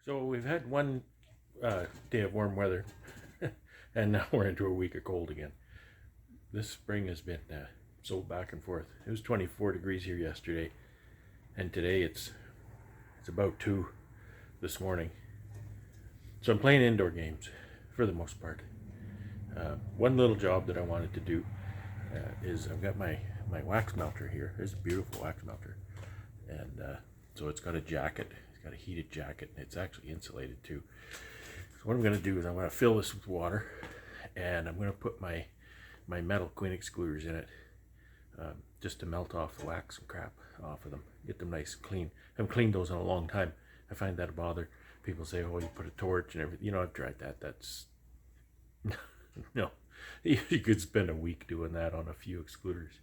So we've had one day of warm weather, and now we're into a week of cold again. This spring has been so back and forth. It was 24 degrees here yesterday, and today it's about 2 this morning. So I'm playing indoor games for the most part. One little job that I wanted to do is I've got my wax melter here. It's a beautiful wax melter, and so it's got a jacket. It's got a heated jacket, and it's actually insulated too. So what I'm going to do is I'm going to fill this with water, and I'm going to put my metal queen excluders in it, just to melt off the wax and crap off of them, get them nice and clean. I haven't cleaned those in a long time. I find that a bother. People say, oh, you put a torch and everything. You know, I've tried that. That's no, you could spend a week doing that on a few excluders.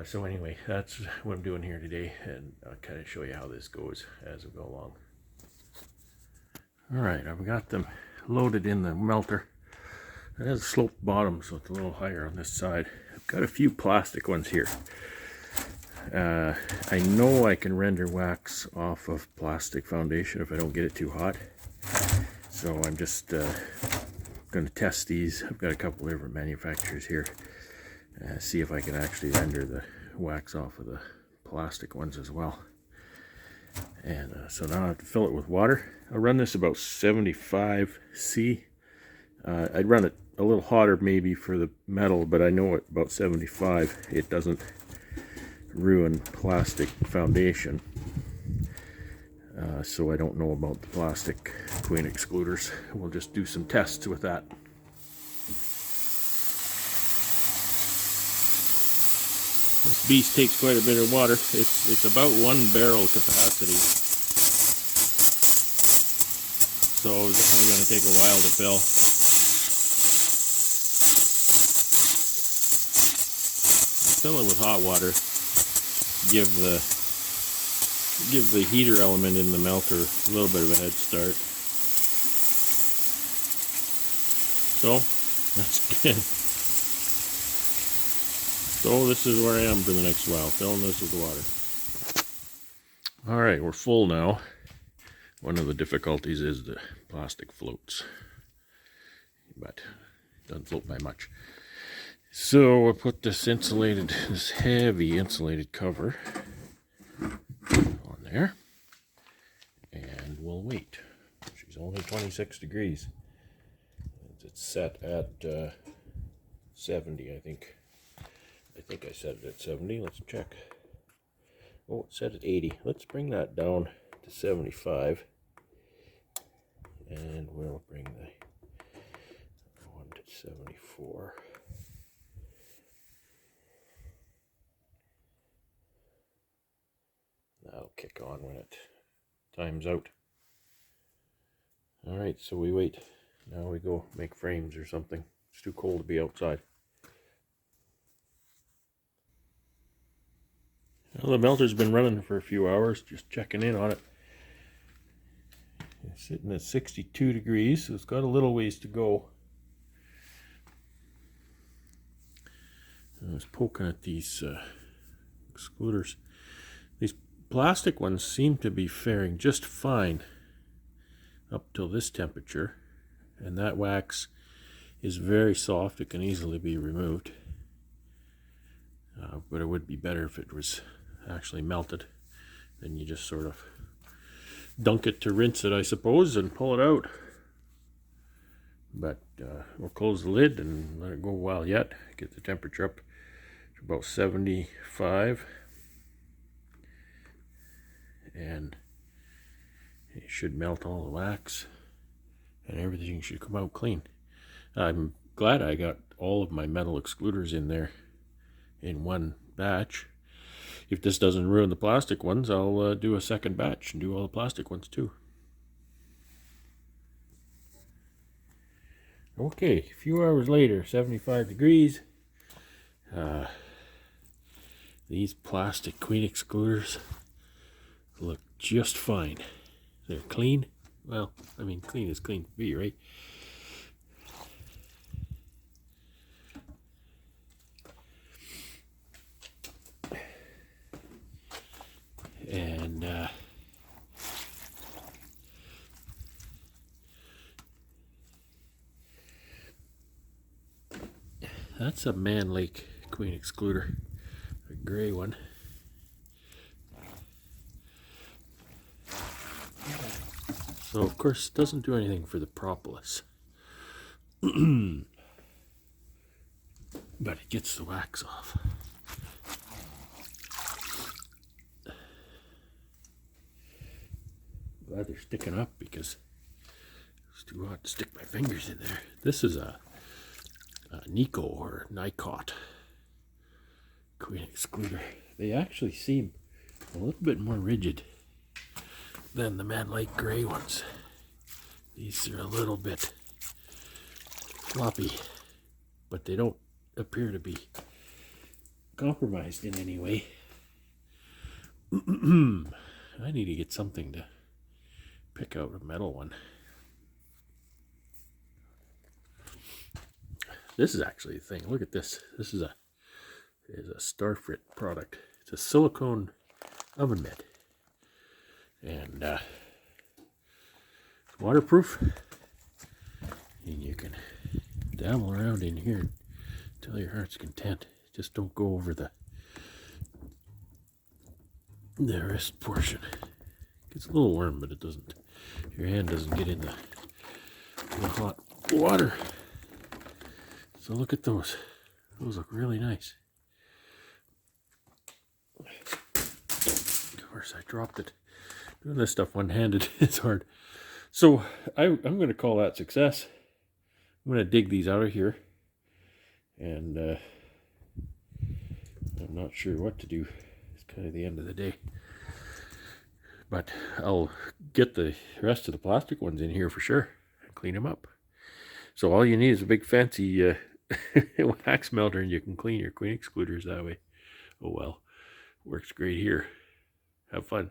So anyway, that's what I'm doing here today, and I'll kind of show you how this goes as we go along. All right, I've got them loaded in the melter. It has a sloped bottom, so it's a little higher on this side. I've got a few plastic ones here. I know I can render wax off of plastic foundation if I don't get it too hot. So I'm just going to test these. I've got a couple of different manufacturers here. See if I can actually render the wax off of the plastic ones as well. And so now I have to fill it with water. I'll run this about 75 C. I'd run it a little hotter maybe for the metal, but I know at about 75 it doesn't ruin plastic foundation. So I don't know about the plastic queen excluders. We'll just do some tests with that. This beast takes quite a bit of water. It's about 1 barrel capacity. So it's definitely going to take a while to fill. Fill it with hot water. Give the heater element in the melter a little bit of a head start. So that's good. So this is where I am for the next while, filling this with water. All right, we're full now. One of the difficulties is the plastic floats, but it doesn't float by much. So we'll put this heavy insulated cover on there, and we'll wait. She's only 26 degrees. It's set at 70, I think. I think I set it at 70. Let's check. Oh, it's set at 80. Let's bring that down to 75. And we'll bring the one to 74. That'll kick on when it times out. Alright, so we wait. Now we go make frames or something. It's too cold to be outside. Well, the melter's been running for a few hours, just checking in on it. It's sitting at 62 degrees, so it's got a little ways to go. I was poking at these excluders. These plastic ones seem to be faring just fine up till this temperature, and that wax is very soft. It can easily be removed, but it would be better if it was actually melted. Then you just sort of dunk it to rinse it, I suppose, and pull it out. But we'll close the lid and let it go a while yet. Get the temperature up to about 75, and it should melt all the wax and everything should come out clean. I'm glad I got all of my metal excluders in there in one batch. If this doesn't ruin the plastic ones, I'll do a second batch and do all the plastic ones too. Okay, a few hours later, 75 degrees. These plastic queen excluders look just fine. They're clean. Well, I mean, clean is clean to be, right? And That's a Man Lake queen excluder, a gray one. So of course it doesn't do anything for the propolis. But it gets the wax off. Glad they're sticking up because it's too hot to stick my fingers in there. This is a Nico or Nicot queen excluder. They actually seem a little bit more rigid than the Man Lake gray ones. These are a little bit floppy, but they don't appear to be compromised in any way. I need to get something to pick out a metal one. This is actually the thing. Look at this. This is a Starfrit product. It's a silicone oven mitt, and it's waterproof. And you can dabble around in here until your heart's content. Just don't go over the wrist portion. It gets a little warm, but it doesn't. Your hand doesn't get in the hot water. So look at those. Those look really nice. Of course, I dropped it. Doing this stuff one-handed is hard. So I'm going to call that success. I'm going to dig these out of here. And I'm not sure what to do. It's kind of the end of the day. But I'll get the rest of the plastic ones in here for sure and clean them up. So all you need is a big fancy wax melter, and you can clean your queen excluders that way. Oh well, works great here. Have fun.